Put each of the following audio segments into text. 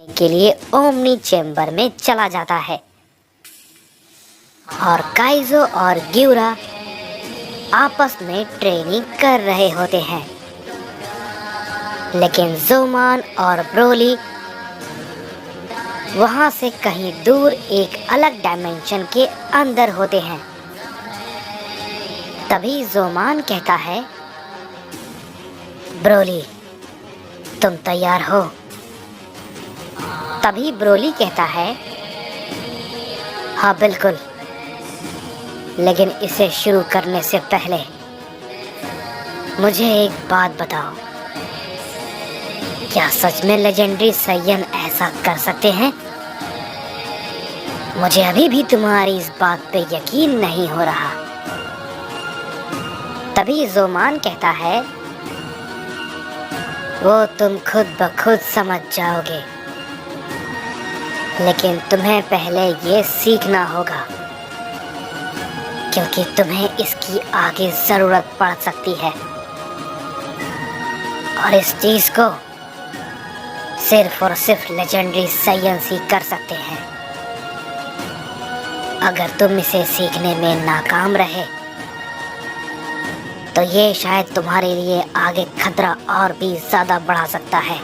के लिए omni chamber में चला जाता है और काइजो और ग्यूरा आपस में ट्रेनिंग कर रहे होते हैं, लेकिन ज़ोमान और ब्रोली वहां से कहीं दूर एक अलग डायमेंशन के अंदर होते हैं। तभी ज़ोमान कहता है, ब्रोली तुम तैयार हो? तभी ब्रोली कहता है, हाँ बिल्कुल, लेकिन इसे शुरू करने से पहले मुझे एक बात बताओ, क्या सच में लेजेंडरी साइयन ऐसा कर सकते हैं? मुझे अभी भी तुम्हारी इस बात पे यकीन नहीं हो रहा। तभी ज़ोमान कहता है, वो तुम खुद ब खुद समझ जाओगे, लेकिन तुम्हें पहले ये सीखना होगा, क्योंकि तुम्हें इसकी आगे जरूरत पड़ सकती है और इस चीज को सिर्फ और सिर्फ लेजेंडरी साइयंस ही कर सकते हैं। अगर तुम इसे सीखने में नाकाम रहे तो ये शायद तुम्हारे लिए आगे खतरा और भी ज्यादा बढ़ा सकता है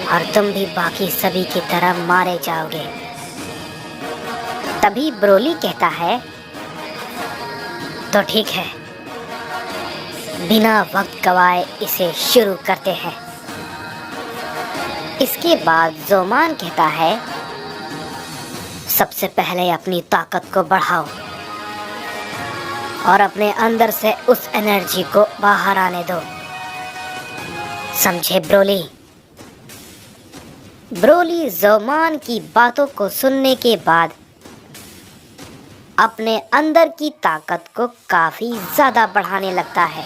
और तुम भी बाकी सभी की तरह मारे जाओगे। तभी ब्रोली कहता है, तो ठीक है, बिना वक्त गवाए इसे शुरू करते हैं। इसके बाद ज़ोमान कहता है, सबसे पहले अपनी ताकत को बढ़ाओ और अपने अंदर से उस एनर्जी को बाहर आने दो, समझे ब्रोली? ब्रोली ज़ोमान की बातों को सुनने के बाद अपने अंदर की ताकत को काफी ज्यादा बढ़ाने लगता है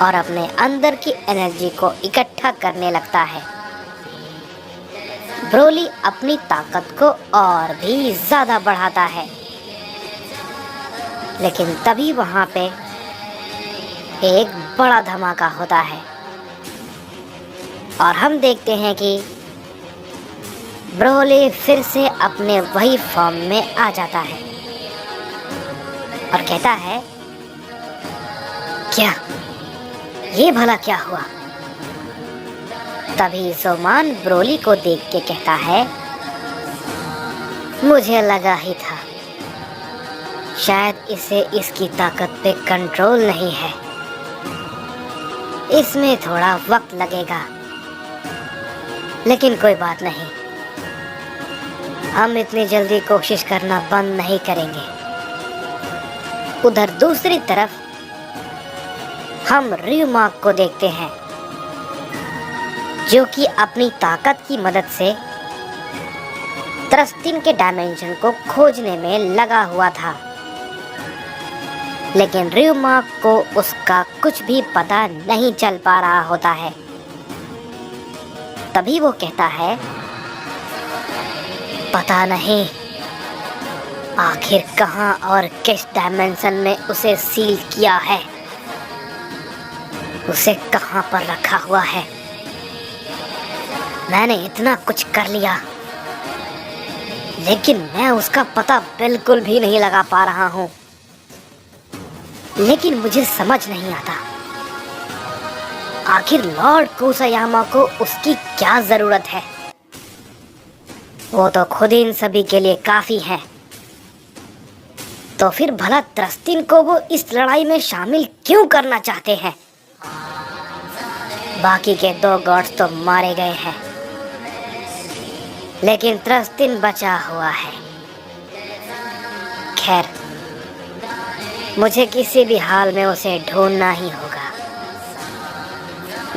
और अपने अंदर की एनर्जी को इकट्ठा करने लगता है। ब्रोली अपनी ताकत को और भी ज्यादा बढ़ाता है, लेकिन तभी वहां पे एक बड़ा धमाका होता है और हम देखते हैं कि ब्रोली फिर से अपने वही फॉर्म में आ जाता है और कहता है, क्या ये भला क्या हुआ? तभी ज़ोमान ब्रोली को देख के कहता है, मुझे लगा ही था, शायद इसे इसकी ताकत पे कंट्रोल नहीं है, इसमें थोड़ा वक्त लगेगा, लेकिन कोई बात नहीं, हम इतनी जल्दी कोशिश करना बंद नहीं करेंगे। उधर दूसरी तरफ हम रियुमाक को देखते हैं, जो कि अपनी ताकत की मदद से त्रस्तिन के डायमेंशन को खोजने में लगा हुआ था, लेकिन रियुमाक को उसका कुछ भी पता नहीं चल पा रहा होता है। तभी वो कहता है, पता नहीं आखिर कहां और किस डायमेंशन में उसे सील किया है, उसे कहां पर रखा हुआ है। मैंने इतना कुछ कर लिया, लेकिन मैं उसका पता बिल्कुल भी नहीं लगा पा रहा हूं। लेकिन मुझे समझ नहीं आता, आखिर लॉर्ड कुसायामा को उसकी क्या जरूरत है? वो तो खुद इन सभी के लिए काफी है, तो फिर भला त्रस्तिन को वो इस लड़ाई में शामिल क्यों करना चाहते हैं? बाकी के 2 गॉड्स तो मारे गए हैं, लेकिन त्रस्तिन बचा हुआ है। खैर, मुझे किसी भी हाल में उसे ढूंढना ही होगा,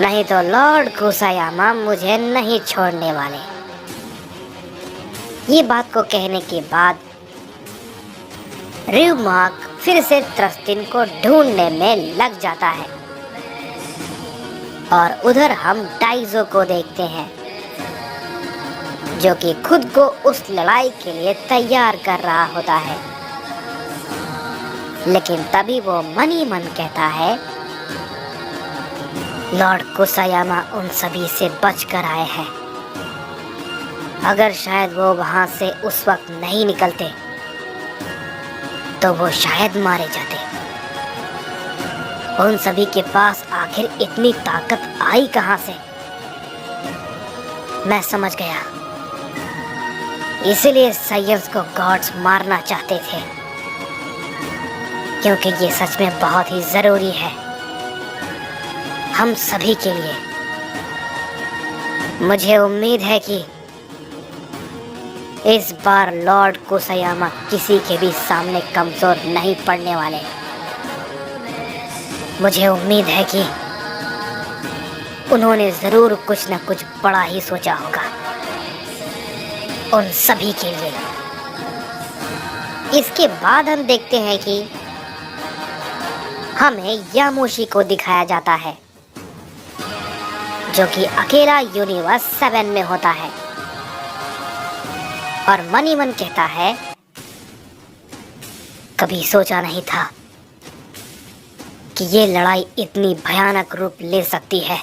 नहीं तो लॉर्ड कुसायामा मुझे नहीं छोड़ने वाले। ये बात को कहने के बाद रियुमाक फिर से त्रस्तिन को ढूंढने में लग जाता है और उधर हम टाइजो को देखते हैं, जो कि खुद को उस लड़ाई के लिए तैयार कर रहा होता है। लेकिन तभी वो मन ही मन कहता है, लॉर्ड कुसायामा उन सभी से बच कर आए हैं। अगर शायद वो वहां से उस वक्त नहीं निकलते तो वो शायद मारे जाते। उन सभी के पास आखिर इतनी ताकत आई कहां से? मैं समझ गया, इसीलिए साइंस को गॉड्स मारना चाहते थे, क्योंकि ये सच में बहुत ही जरूरी है हम सभी के लिए। मुझे उम्मीद है कि इस बार लॉर्ड कुसायामा किसी के भी सामने कमजोर नहीं पड़ने वाले। मुझे उम्मीद है कि उन्होंने जरूर कुछ न कुछ बड़ा ही सोचा होगा उन सभी के लिए। इसके बाद हम देखते हैं कि हमें यामोशी को दिखाया जाता है, जो कि अकेला यूनिवर्स 7 में होता है। और मन ही मन कहता है, कभी सोचा नहीं था कि ये लड़ाई इतनी भयानक रूप ले सकती है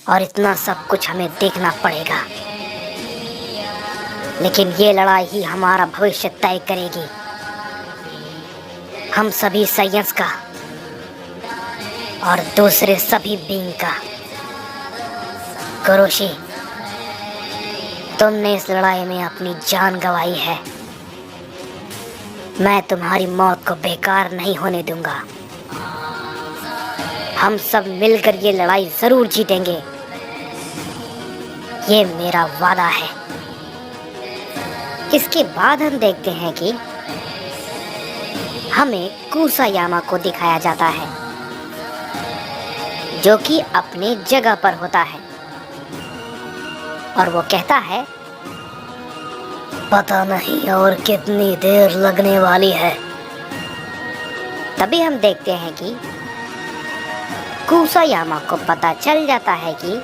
और इतना सब कुछ हमें देखना पड़ेगा। लेकिन ये लड़ाई ही हमारा भविष्य तय करेगी, हम सभी साइंस का और दूसरे सभी बीइंग का। कुरोशी, तुमने इस लड़ाई में अपनी जान गंवाई है। मैं तुम्हारी मौत को बेकार नहीं होने दूंगा। हम सब मिलकर ये लड़ाई जरूर जीतेंगे, ये मेरा वादा है। इसके बाद हम देखते हैं कि हमें कुसायामा को दिखाया जाता है, जो कि अपने जगह पर होता है। और वो कहता है, पता नहीं और कितनी देर लगने वाली है। तभी हम देखते हैं कि कुसायामा को पता चल जाता है कि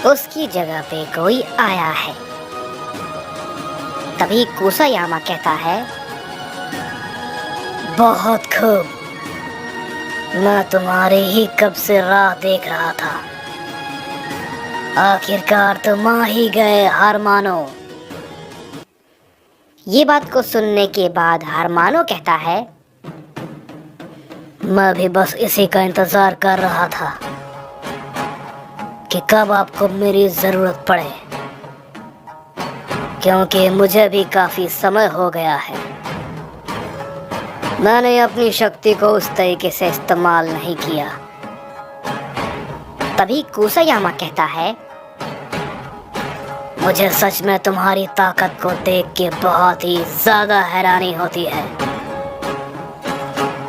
उसकी जगह पे कोई आया है। तभी कुसायामा कहता है, बहुत खूब, मैं तुम्हारी ही कब से राह देख रहा था। आखिरकार तुम आ ही गए, हार मानो। ये बात को सुनने के बाद हारमानो कहता है, मैं भी बस इसी का इंतजार कर रहा था कि कब आपको मेरी जरूरत पड़े, क्योंकि मुझे भी काफी समय हो गया है। मैंने अपनी शक्ति को उस तरीके से इस्तेमाल नहीं किया। तभी कुसायामा कहता है, मुझे सच में तुम्हारी ताकत को देख के बहुत ही ज्यादा हैरानी होती है,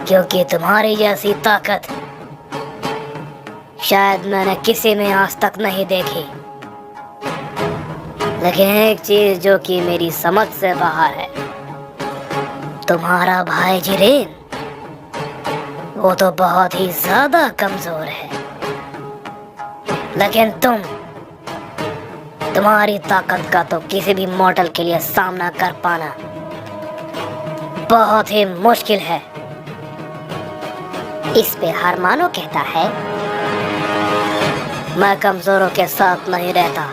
क्योंकि तुम्हारी जैसी ताकत शायद मैंने किसी में आज तक नहीं देखी। लेकिन एक चीज जो कि मेरी समझ से बाहर है, तुम्हारा भाई जिरेन, वो तो बहुत ही ज्यादा कमजोर है, लेकिन तुम्हारी ताकत का तो किसी भी मॉडल के लिए सामना कर पाना बहुत ही मुश्किल है। इस पे हारमानो कहता है, मैं कमजोरों के साथ नहीं रहता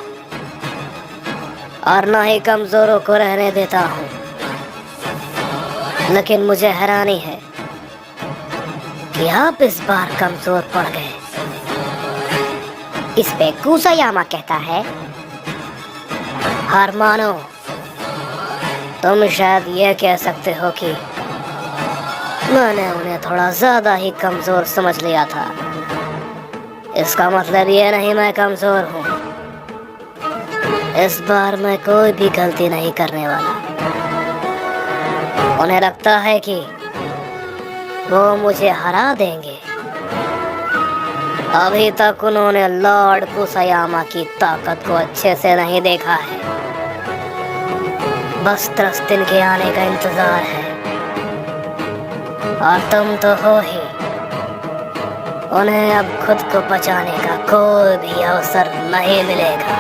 और ना ही कमजोरों को रहने देता हूँ, लेकिन मुझे हैरानी है कि आप इस बार कमजोर पड़ गए। इस पे कुसायामा कहता है, हार मानो, तुम शायद यह कह सकते हो कि मैंने उन्हें थोड़ा ज्यादा ही कमजोर समझ लिया था। इसका मतलब यह नहीं मैं कमजोर हूँ। इस बार मैं कोई भी गलती नहीं करने वाला। उन्हें लगता है कि वो मुझे हरा देंगे। अभी तक उन्होंने लॉर्ड कुसायामा की ताकत को अच्छे से नहीं देखा है। बस 10 दिन के आने का इंतजार है, और तुम तो हो ही। उन्हें अब खुद को बचाने का कोई भी अवसर नहीं मिलेगा।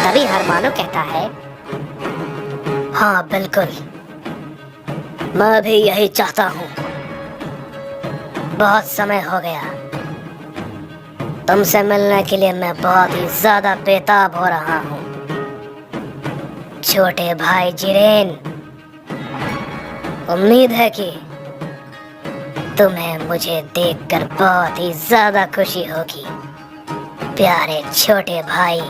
तभी हारमानो कहता है, हाँ बिल्कुल, मैं भी यही चाहता हूँ। बहुत समय हो गया। तुमसे मिलने के लिए मैं बहुत ही ज्यादा बेताब हो रहा हूँ। छोटे भाई जिरेन, उम्मीद है कि तुम्हें मुझे देखकर बहुत ही ज्यादा खुशी होगी। प्यारे छोटे भाई।